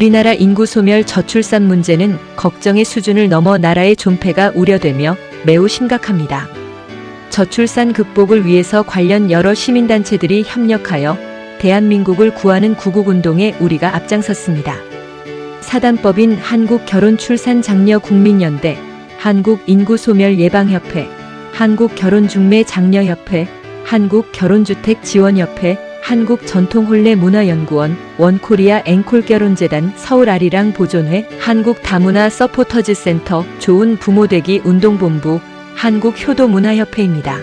우리나라 인구 소멸 저출산 문제는 걱정의 수준을 넘어 나라의 존폐가 우려되며 매우 심각합니다. 저출산 극복을 위해서 관련 여러 시민단체들이 협력하여 대한민국을 구하는 구국운동에 우리가 앞장섰습니다. 사단법인 한국결혼출산장려국민연대, 한국인구소멸예방협회, 한국결혼중매장려협회, 한국결혼주택지원협회, 한국전통혼례문화연구원, 원코리아 앵콜결혼재단, 서울아리랑 보존회, 한국다문화 서포터즈센터, 좋은 부모되기 운동본부, 한국효도문화협회입니다.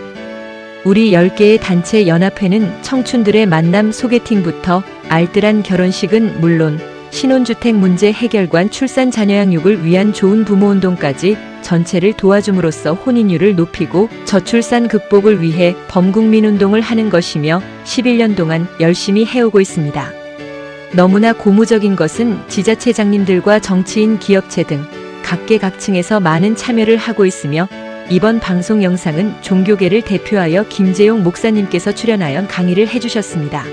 우리 10개의 단체 연합회는 청춘들의 만남 소개팅부터 알뜰한 결혼식은 물론 신혼주택 문제 해결과 출산 자녀 양육을 위한 좋은 부모운동까지 전체를 도와줌으로써 혼인율을 높이고 저출산 극복을 위해 범국민운동을 하는 것이며 11년 동안 열심히 해오고 있습니다. 너무나 고무적인 것은 지자체장님들과 정치인, 기업체 등 각계각층에서 많은 참여를 하고 있으며 이번 방송 영상은 종교계를 대표하여 김재용 목사님께서 출연하여 강의를 해주셨습니다.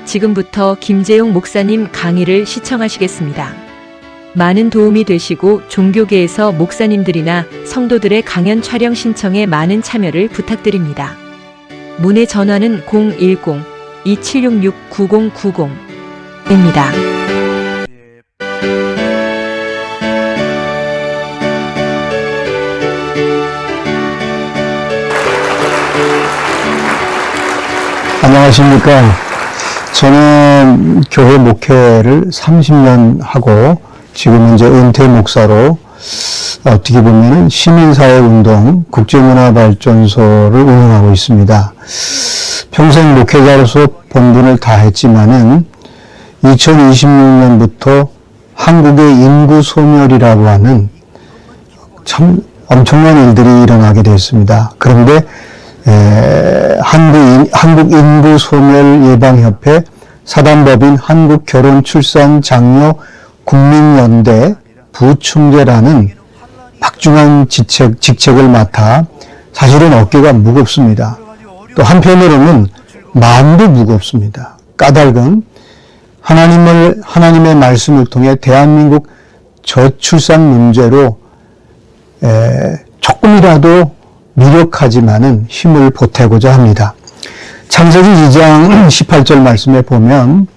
지금부터 김재용 목사님 강의를 시청하시겠습니다. 많은 도움이 되시고 종교계에서 목사님들이나 성도들의 강연 촬영 신청에 많은 참여를 부탁드립니다. 문의 전화는 010-2766-9090입니다. 안녕하십니까. 저는 교회 목회를 30년 하고 지금 이제 은퇴 목사로 어떻게 보면 시민사회운동 국제문화발전소를 운영하고 있습니다. 평생 목회자로서 본분을 다했지만은 2026년부터 한국의 인구 소멸이라고 하는 참 엄청난 일들이 일어나게 됐습니다. 그런데 한국인구소멸예방협회, 사단법인 한국결혼출산장려국민연대 부총재라는 막중한 직책을 맡아 사실은 어깨가 무겁습니다. 또 한편으로는 마음도 무겁습니다. 까닭은 하나님의 말씀을 통해 대한민국 저출산 문제로 조금이라도 미력하지만은 힘을 보태고자 합니다. 창세기 2장 18절 말씀에 보면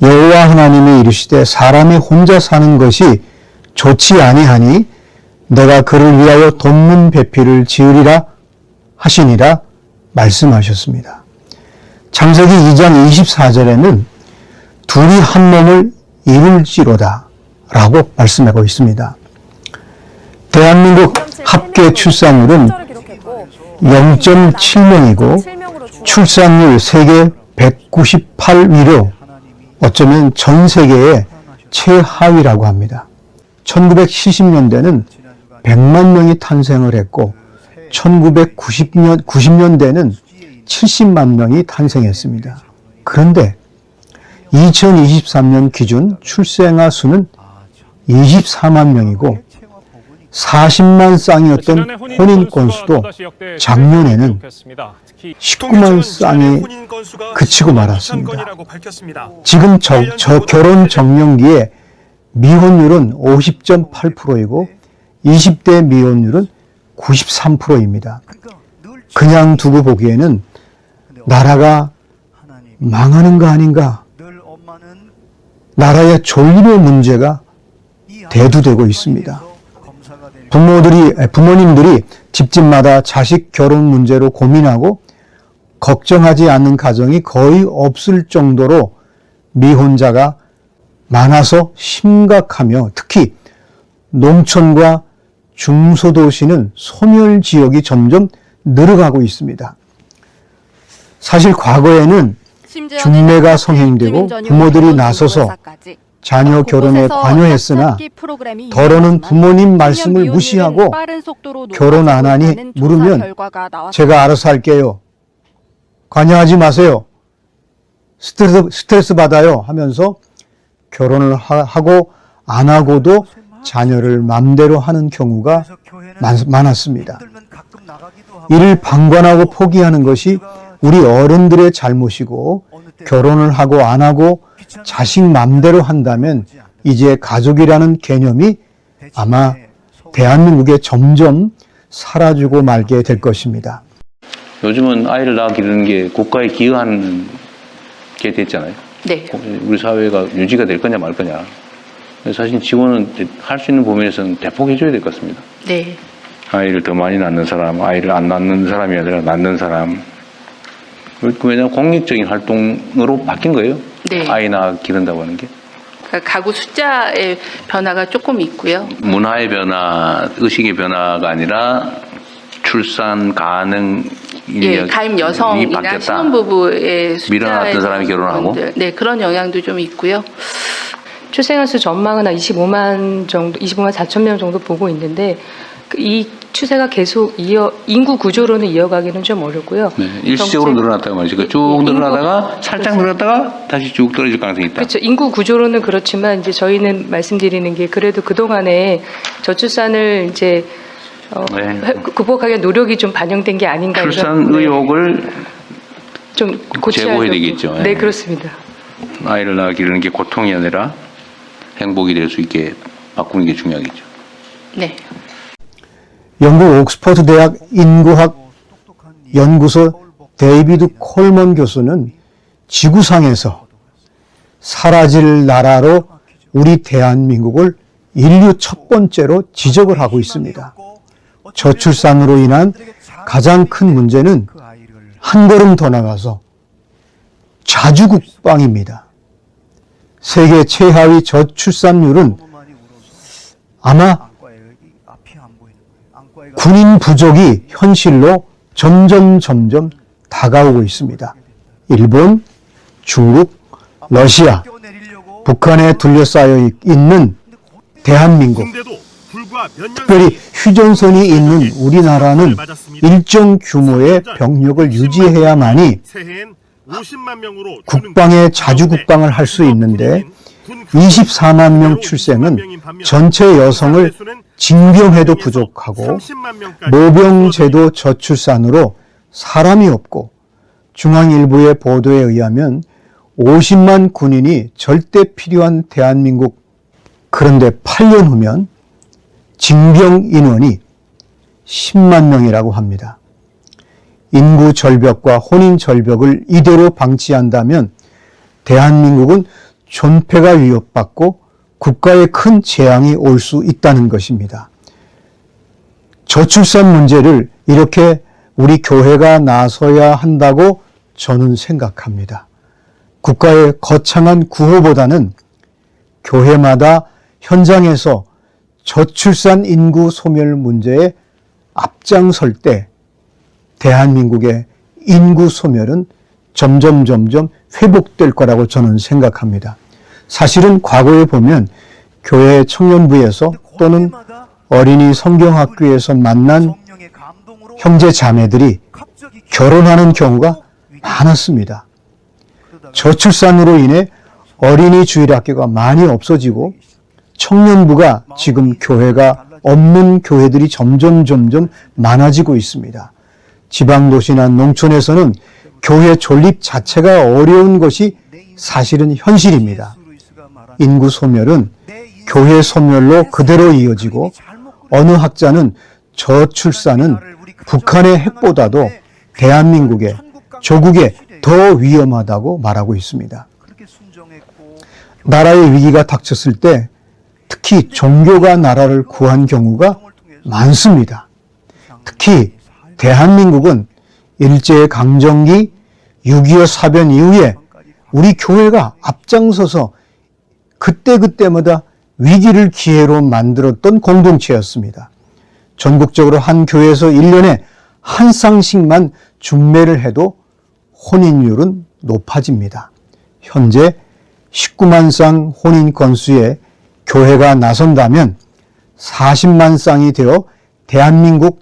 여호와 하나님이 이르시되 사람이 혼자 사는 것이 좋지 아니하니 내가 그를 위하여 돕는 배필을 지으리라 하시니라 말씀하셨습니다. 창세기 2장 24절에는 둘이 한 몸을 이룰지로다 라고 말씀하고 있습니다. 대한민국 합계 출산율은 0.7명이고 출산율 세계 198위로 어쩌면 전 세계의 최하위라고 합니다. 1970년대는 100만 명이 탄생을 했고 1990년대는 70만 명이 탄생했습니다. 그런데 2023년 기준 출생아 수는 24만 명이고 40만 쌍이었던 혼인 건수도 작년에는 19만 쌍이 그치고 말았습니다. 지금 결혼 정년기에 미혼율은 50.8%이고 20대 미혼율은 93%입니다. 그냥 두고 보기에는 나라가 망하는 거 아닌가? 나라의 존립의 문제가 대두되고 있습니다. 부모님들이 집집마다 자식 결혼 문제로 고민하고 걱정하지 않는 가정이 거의 없을 정도로 미혼자가 많아서 심각하며 특히 농촌과 중소도시는 소멸 지역이 점점 늘어가고 있습니다. 사실 과거에는 중매가 성행되고 부모들이 나서서 자녀 결혼에 관여했으나 더러는 부모님 말씀을 무시하고 결혼 안 하니 물으면 제가 알아서 할게요. 관여하지 마세요. 스트레스 받아요 하면서 결혼을 하고 안 하고도 자녀를 맘대로 하는 경우가 많았습니다. 이를 방관하고 포기하는 것이 우리 어른들의 잘못이고 결혼을 하고 안 하고 자식 맘대로 한다면 이제 가족이라는 개념이 아마 대한민국에 점점 사라지고 말게 될 것입니다. 요즘은 아이를 낳아 기르는 게 국가에 기여하는 게 됐잖아요. 네. 우리 사회가 유지가 될 거냐 말 거냐. 사실 지원은 할 수 있는 범위에서는 대폭 해줘야 될 것 같습니다. 네. 아이를 더 많이 낳는 사람, 아이를 안 낳는 사람이 아니라 낳는 사람. 왜냐하면 공익적인 활동으로 바뀐 거예요. 네. 아이 낳아 기른다고 하는 게. 그러니까 가구 숫자의 변화가 조금 있고요. 문화의 변화, 의식의 변화가 아니라 출산 가능 예, 가임 여성이나 신혼부부의 밀어놨던 사람이 결혼하고 분들, 네, 그런 영향도 좀 있고요. 출생아 수 전망은 한 25만 정도, 25만 4천 명 정도 보고 있는데 이 추세가 계속 인구 구조로는 이어가기는 좀 어렵고요. 네, 일시적으로 늘어났다고 말이죠. 그러니까 쭉 늘어나다가 살짝 늘었다가 다시 쭉 떨어질 가능성이 있다. 그렇죠. 인구 구조로는 그렇지만 이제 저희는 말씀드리는 게 그래도 그동안에 저출산을 이제 네. 극복하기 노력이 좀 반영된 게 아닌가. 출산 의욕을 좀 고쳐야 제고해야 되고. 되겠죠. 네, 그렇습니다. 아이를 낳아 기르는 게 고통이 아니라 행복이 될 수 있게 바꾸는 게 중요하겠죠. 네. 영국 옥스퍼드 대학 인구학 연구소 데이비드 콜먼 교수는 지구상에서 사라질 나라로 우리 대한민국을 인류 첫 번째로 지적을 하고 있습니다. 저출산으로 인한 가장 큰 문제는 한 걸음 더 나가서 자주국방입니다. 세계 최하위 저출산율은 아마 군인 부족이 현실로 점점 다가오고 있습니다. 일본, 중국, 러시아, 북한에 둘러싸여 있는 대한민국, 특별히 휴전선이 있는 우리나라는 일정 규모의 병력을 유지해야만이 국방의 자주국방을 할 수 있는데 24만 명 출생은 전체 여성을 징병해도 부족하고 모병제도 저출산으로 사람이 없고 중앙일보의 보도에 의하면 50만 군인이 절대 필요한 대한민국, 그런데 8년 후면 징병 인원이 10만 명이라고 합니다. 인구 절벽과 혼인 절벽을 이대로 방치한다면 대한민국은 존폐가 위협받고 국가에 큰 재앙이 올 수 있다는 것입니다. 저출산 문제를 이렇게 우리 교회가 나서야 한다고 저는 생각합니다. 국가의 거창한 구호보다는 교회마다 현장에서 저출산 인구 소멸 문제에 앞장설 때 대한민국의 인구 소멸은 점점 회복될 거라고 저는 생각합니다. 사실은 과거에 보면 교회 청년부에서 또는 어린이 성경학교에서 만난 형제 자매들이 결혼하는 경우가 많았습니다. 저출산으로 인해 어린이 주일학교가 많이 없어지고 청년부가 지금 교회가 없는 교회들이 점점 많아지고 있습니다. 지방도시나 농촌에서는 교회 존립 자체가 어려운 것이 사실은 현실입니다. 인구 소멸은 교회 소멸로 그대로 이어지고 어느 학자는 저출산은 북한의 핵보다도 대한민국의 조국에 더 위험하다고 말하고 있습니다. 나라의 위기가 닥쳤을 때 특히 종교가 나라를 구한 경우가 많습니다. 특히 대한민국은 일제강점기 6.25 사변 이후에 우리 교회가 앞장서서 그때마다 위기를 기회로 만들었던 공동체였습니다. 전국적으로 한 교회에서 1년에 한 쌍씩만 중매를 해도 혼인율은 높아집니다. 현재 19만 쌍 혼인 건수에 교회가 나선다면 40만 쌍이 되어 대한민국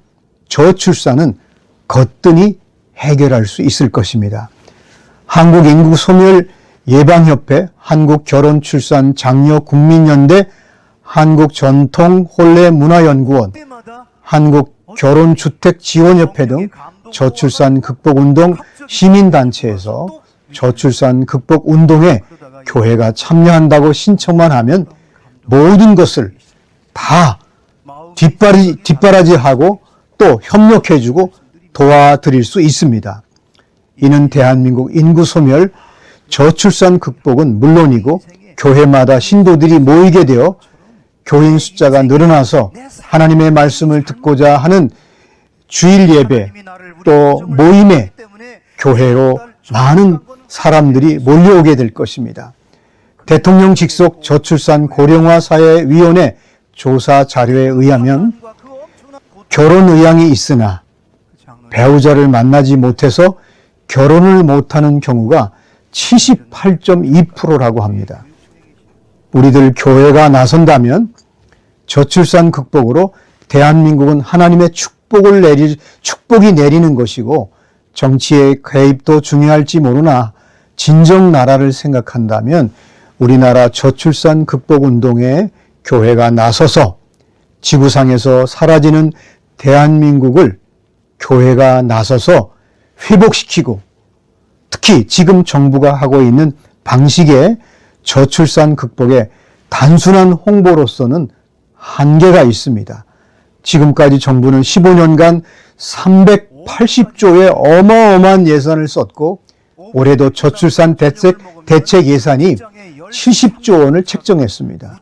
저출산은 거뜬히 해결할 수 있을 것입니다. 한국인구소멸 예방협회, 한국결혼출산장려국민연대, 한국전통혼례문화연구원, 한국결혼주택지원협회 등 저출산 극복운동 시민단체에서 저출산 극복운동에 교회가 참여한다고 신청만 하면 모든 것을 다 뒷바라지하고 또 협력해주고 도와드릴 수 있습니다. 이는 대한민국 인구 소멸, 저출산 극복은 물론이고 교회마다 신도들이 모이게 되어 교인 숫자가 늘어나서 하나님의 말씀을 듣고자 하는 주일 예배 또 모임에 교회로 많은 사람들이 몰려오게 될 것입니다. 대통령 직속 저출산 고령화 사회위원회 조사 자료에 의하면 결혼 의향이 있으나 배우자를 만나지 못해서 결혼을 못하는 경우가 78.2%라고 합니다. 우리들 교회가 나선다면 저출산 극복으로 대한민국은 하나님의 축복이 내리는 것이고 정치의 개입도 중요할지 모르나 진정 나라를 생각한다면 우리나라 저출산 극복 운동에 교회가 나서서 지구상에서 사라지는 대한민국을 교회가 나서서 회복시키고 특히 지금 정부가 하고 있는 방식의 저출산 극복의 단순한 홍보로서는 한계가 있습니다. 지금까지 정부는 15년간 380조의 어마어마한 예산을 썼고 올해도 저출산 대책 예산이 70조 원을 책정했습니다.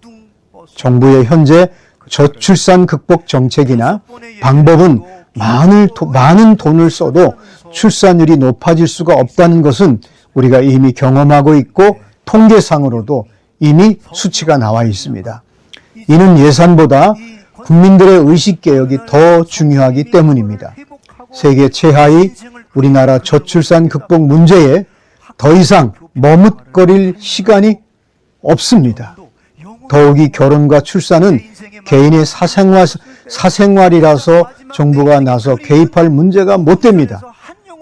정부의 현재 저출산 극복 정책이나 방법은 많은 돈을 써도 출산율이 높아질 수가 없다는 것은 우리가 이미 경험하고 있고 통계상으로도 이미 수치가 나와 있습니다. 이는 예산보다 국민들의 의식개혁이 더 중요하기 때문입니다. 세계 최하위 우리나라 저출산 극복 문제에 더 이상 머뭇거릴 시간이 없습니다. 더욱이 결혼과 출산은 개인의 사생활이라서 정부가 나서 개입할 문제가 못 됩니다.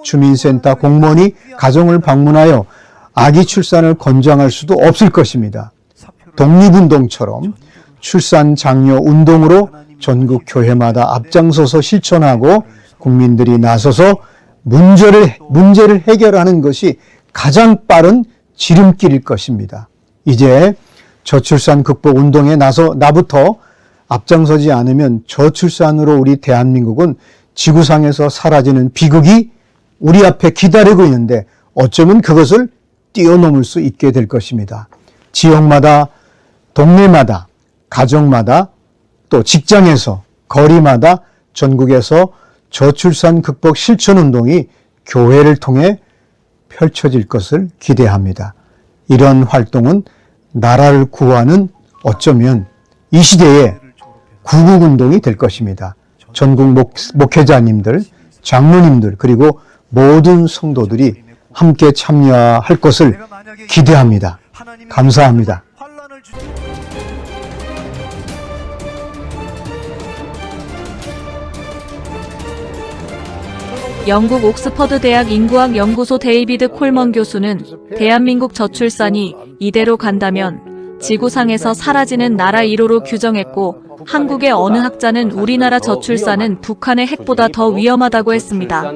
주민센터 공무원이 가정을 방문하여 아기 출산을 권장할 수도 없을 것입니다. 독립운동처럼 출산 장려 운동으로 전국 교회마다 앞장서서 실천하고 국민들이 나서서 문제를 해결하는 것이 가장 빠른 지름길일 것입니다. 이제 저출산 극복 운동에 나부터 앞장서지 않으면 저출산으로 우리 대한민국은 지구상에서 사라지는 비극이 우리 앞에 기다리고 있는데 어쩌면 그것을 뛰어넘을 수 있게 될 것입니다. 지역마다, 동네마다, 가정마다, 또 직장에서, 거리마다, 전국에서 저출산 극복 실천 운동이 교회를 통해 펼쳐질 것을 기대합니다. 이런 활동은 나라를 구하는 어쩌면 이 시대의 구국운동이 될 것입니다. 전국 목회자님들, 장로님들 그리고 모든 성도들이 함께 참여할 것을 기대합니다. 감사합니다. 영국 옥스퍼드 대학 인구학 연구소 데이비드 콜먼 교수는 대한민국 저출산이 이대로 간다면 지구상에서 사라지는 나라 1호로 규정했고 한국의 어느 학자는 우리나라 저출산은 북한의 핵보다 더 위험하다고 했습니다.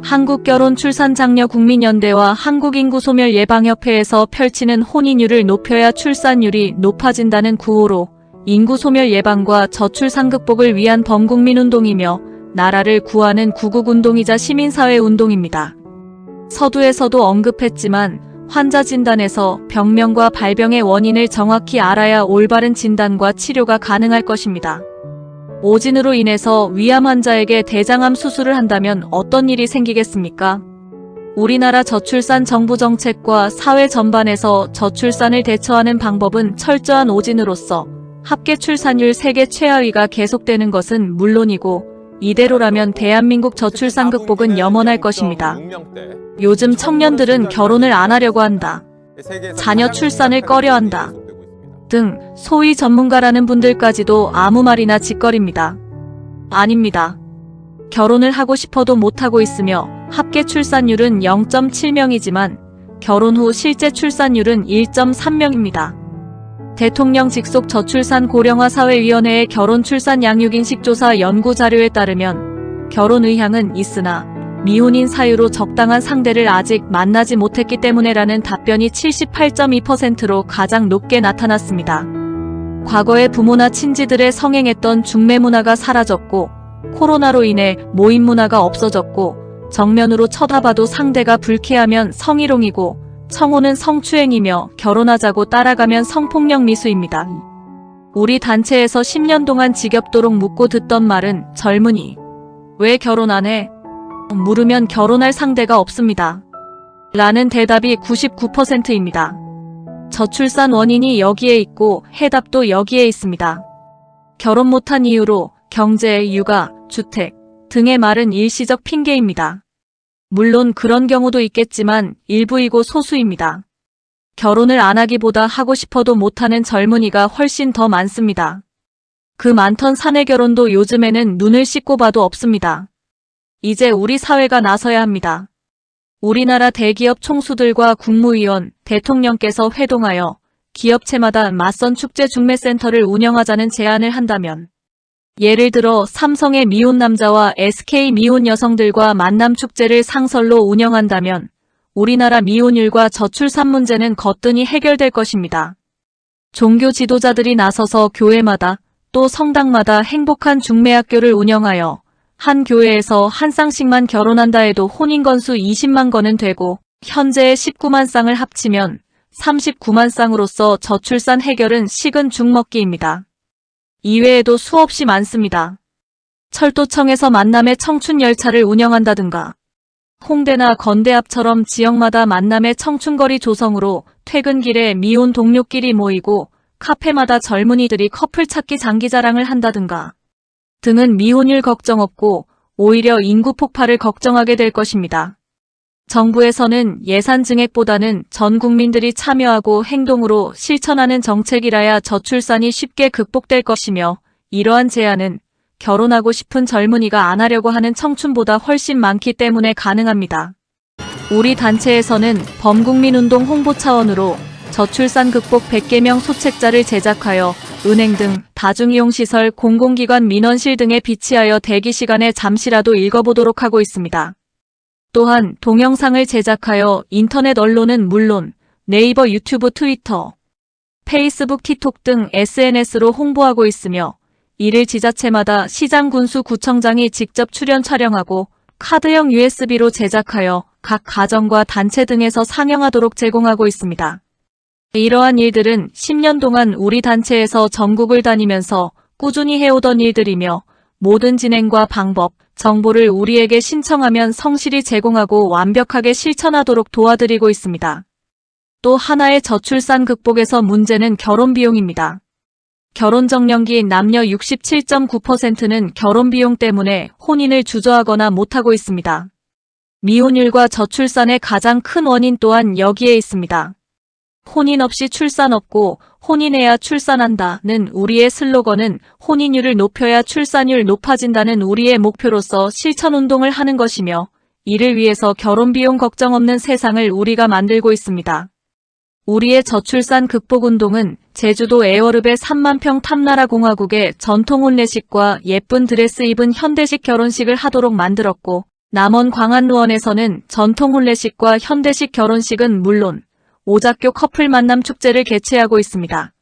한국결혼출산장려국민연대와 한국인구소멸예방협회에서 펼치는 혼인율을 높여야 출산율이 높아진다는 구호로 인구소멸 예방과 저출산 극복을 위한 범국민운동이며 나라를 구하는 구국운동이자 시민사회운동입니다. 서두에서도 언급했지만 환자 진단에서 병명과 발병의 원인을 정확히 알아야 올바른 진단과 치료가 가능할 것입니다. 오진으로 인해서 위암 환자에게 대장암 수술을 한다면 어떤 일이 생기겠습니까? 우리나라 저출산 정부 정책과 사회 전반에서 저출산을 대처하는 방법은 철저한 오진으로서 합계 출산율 세계 최하위가 계속되는 것은 물론이고 이대로라면 대한민국 저출산 극복은 염원할 것입니다. 요즘 청년들은 결혼을 안 하려고 한다. 자녀 출산을 꺼려한다. 등 소위 전문가라는 분들까지도 아무 말이나 짓거립니다. 아닙니다. 결혼을 하고 싶어도 못하고 있으며 합계 출산율은 0.7명이지만 결혼 후 실제 출산율은 1.3명입니다. 대통령 직속 저출산 고령화 사회위원회의 결혼 출산 양육인식 조사 연구 자료에 따르면 결혼 의향은 있으나 미혼인 사유로 적당한 상대를 아직 만나지 못했기 때문에라는 답변이 78.2%로 가장 높게 나타났습니다. 과거의 부모나 친지들의 성행했던 중매 문화가 사라졌고 코로나로 인해 모임 문화가 없어졌고 정면으로 쳐다봐도 상대가 불쾌하면 성희롱이고 청혼은 성추행이며 결혼하자고 따라가면 성폭력 미수입니다. 우리 단체에서 10년 동안 지겹도록 묻고 듣던 말은 젊은이 왜 결혼 안 해? 물으면 결혼할 상대가 없습니다. 라는 대답이 99%입니다. 저출산 원인이 여기에 있고 해답도 여기에 있습니다. 결혼 못한 이유로 경제, 육아, 주택 등의 말은 일시적 핑계입니다. 물론 그런 경우도 있겠지만 일부이고 소수입니다. 결혼을 안 하기보다 하고 싶어도 못하는 젊은이가 훨씬 더 많습니다. 그 많던 사내 결혼도 요즘에는 눈을 씻고 봐도 없습니다. 이제 우리 사회가 나서야 합니다. 우리나라 대기업 총수들과 국무위원, 대통령께서 회동하여 기업체마다 맞선 축제 중매센터를 운영하자는 제안을 한다면, 예를 들어 삼성의 미혼 남자와 SK 미혼 여성들과 만남 축제를 상설로 운영한다면 우리나라 미혼율과 저출산 문제는 거뜬히 해결될 것입니다. 종교 지도자들이 나서서 교회마다 또 성당마다 행복한 중매학교를 운영하여 한 교회에서 한 쌍씩만 결혼한다 해도 혼인 건수 20만 건은 되고 현재의 19만 쌍을 합치면 39만 쌍으로서 저출산 해결은 식은 죽 먹기입니다. 이외에도 수없이 많습니다. 철도청에서 만남의 청춘 열차를 운영한다든가 홍대나 건대 앞처럼 지역마다 만남의 청춘거리 조성으로 퇴근길에 미혼 동료끼리 모이고 카페마다 젊은이들이 커플 찾기 장기자랑을 한다든가 등은 미혼율 걱정 없고 오히려 인구 폭발을 걱정하게 될 것입니다. 정부에서는 예산 증액보다는 전 국민들이 참여하고 행동으로 실천하는 정책이라야 저출산이 쉽게 극복될 것이며 이러한 제안은 결혼하고 싶은 젊은이가 안 하려고 하는 청춘보다 훨씬 많기 때문에 가능합니다. 우리 단체에서는 범국민운동 홍보 차원으로 저출산 극복 100개명 소책자를 제작하여 은행 등 다중이용시설, 공공기관 민원실 등에 비치하여 대기시간에 잠시라도 읽어보도록 하고 있습니다. 또한 동영상을 제작하여 인터넷 언론은 물론 네이버, 유튜브, 트위터, 페이스북, 틱톡 등 SNS로 홍보하고 있으며 이를 지자체마다 시장, 군수, 구청장이 직접 출연 촬영하고 카드형 USB로 제작하여 각 가정과 단체 등에서 상영하도록 제공하고 있습니다. 이러한 일들은 10년 동안 우리 단체에서 전국을 다니면서 꾸준히 해오던 일들이며 모든 진행과 방법, 정보를 우리에게 신청하면 성실히 제공하고 완벽하게 실천하도록 도와드리고 있습니다. 또 하나의 저출산 극복에서 문제는 결혼 비용입니다. 결혼 정년기 남녀 67.9%는 결혼 비용 때문에 혼인을 주저하거나 못하고 있습니다. 미혼율과 저출산의 가장 큰 원인 또한 여기에 있습니다. 혼인 없이 출산 없고 혼인해야 출산한다는 우리의 슬로건은 혼인율을 높여야 출산율 높아진다는 우리의 목표로서 실천운동을 하는 것이며 이를 위해서 결혼비용 걱정 없는 세상을 우리가 만들고 있습니다. 우리의 저출산 극복운동은 제주도 애월읍의 3만평 탐나라 공화국의 전통 혼례식과 예쁜 드레스 입은 현대식 결혼식을 하도록 만들었고 남원 광안루원에서는 전통 혼례식과 현대식 결혼식은 물론 오작교 커플 만남 축제를 개최하고 있습니다.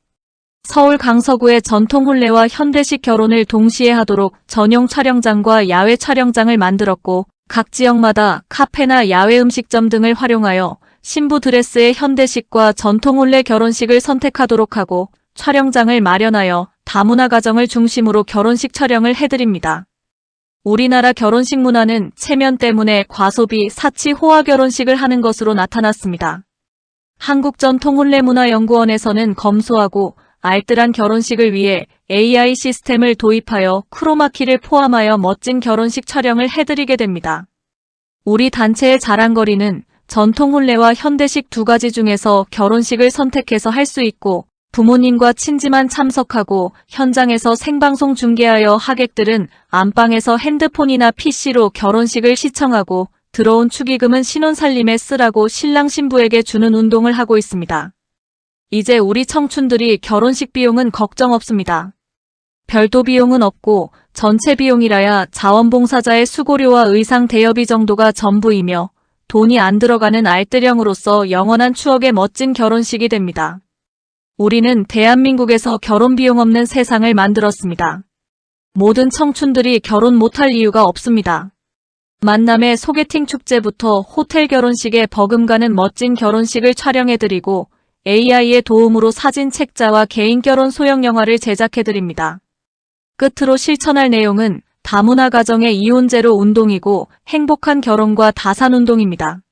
서울 강서구의 전통 혼례와 현대식 결혼을 동시에 하도록 전용 촬영장과 야외 촬영장을 만들었고 각 지역마다 카페나 야외 음식점 등을 활용하여 신부 드레스의 현대식과 전통 혼례 결혼식을 선택하도록 하고 촬영장을 마련하여 다문화 가정을 중심으로 결혼식 촬영을 해드립니다. 우리나라 결혼식 문화는 체면 때문에 과소비, 사치, 호화 결혼식을 하는 것으로 나타났습니다. 한국전통혼례문화연구원에서는 검소하고 알뜰한 결혼식을 위해 AI 시스템을 도입하여 크로마키를 포함하여 멋진 결혼식 촬영을 해드리게 됩니다. 우리 단체의 자랑거리는 전통혼례와 현대식 두 가지 중에서 결혼식을 선택해서 할 수 있고 부모님과 친지만 참석하고 현장에서 생방송 중계하여 하객들은 안방에서 핸드폰이나 PC로 결혼식을 시청하고 들어온 축의금은 신혼살림에 쓰라고 신랑 신부에게 주는 운동을 하고 있습니다. 이제 우리 청춘들이 결혼식 비용은 걱정 없습니다. 별도 비용은 없고 전체 비용이라야 자원봉사자의 수고료와 의상 대여비 정도가 전부이며 돈이 안 들어가는 알뜰형으로서 영원한 추억의 멋진 결혼식이 됩니다. 우리는 대한민국에서 결혼 비용 없는 세상을 만들었습니다. 모든 청춘들이 결혼 못할 이유가 없습니다. 만남의 소개팅 축제부터 호텔 결혼식에 버금가는 멋진 결혼식을 촬영해드리고 AI의 도움으로 사진 책자와 개인 결혼 소형 영화를 제작해드립니다. 끝으로 실천할 내용은 다문화 가정의 이혼 제로 운동이고 행복한 결혼과 다산 운동입니다.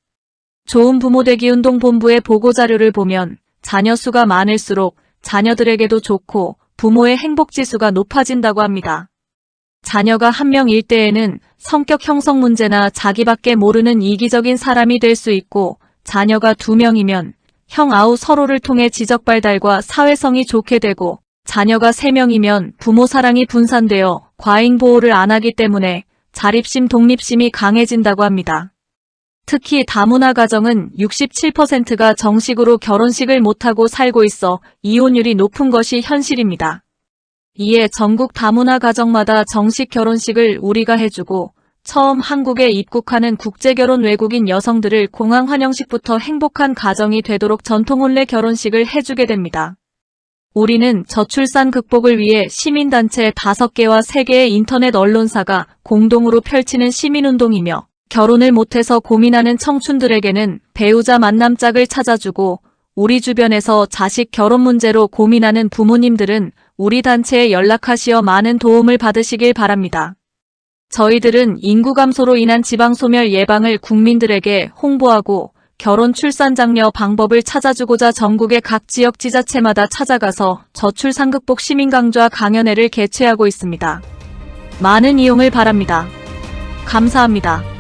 좋은 부모되기 운동본부의 보고자료를 보면 자녀 수가 많을수록 자녀들에게도 좋고 부모의 행복지수가 높아진다고 합니다. 자녀가 한 명일 때에는 성격 형성 문제나 자기밖에 모르는 이기적인 사람이 될 수 있고 자녀가 2명이면 형 아우 서로를 통해 지적발달과 사회성이 좋게 되고 자녀가 3명이면 부모 사랑이 분산되어 과잉 보호를 안 하기 때문에 자립심, 독립심이 강해진다고 합니다. 특히 다문화 가정은 67%가 정식으로 결혼식을 못하고 살고 있어 이혼율이 높은 것이 현실입니다. 이에 전국 다문화 가정마다 정식 결혼식을 우리가 해주고 처음 한국에 입국하는 국제결혼 외국인 여성들을 공항 환영식부터 행복한 가정이 되도록 전통혼례 결혼식을 해주게 됩니다. 우리는 저출산 극복을 위해 시민단체 5개와 3개의 인터넷 언론사가 공동으로 펼치는 시민운동이며 결혼을 못해서 고민하는 청춘들에게는 배우자 만남짝을 찾아주고 우리 주변에서 자식 결혼 문제로 고민하는 부모님들은 우리 단체에 연락하시어 많은 도움을 받으시길 바랍니다. 저희들은 인구 감소로 인한 지방소멸 예방을 국민들에게 홍보하고 결혼 출산 장려 방법을 찾아주고자 전국의 각 지역 지자체마다 찾아가서 저출산 극복 시민 강좌 강연회를 개최하고 있습니다. 많은 이용을 바랍니다. 감사합니다.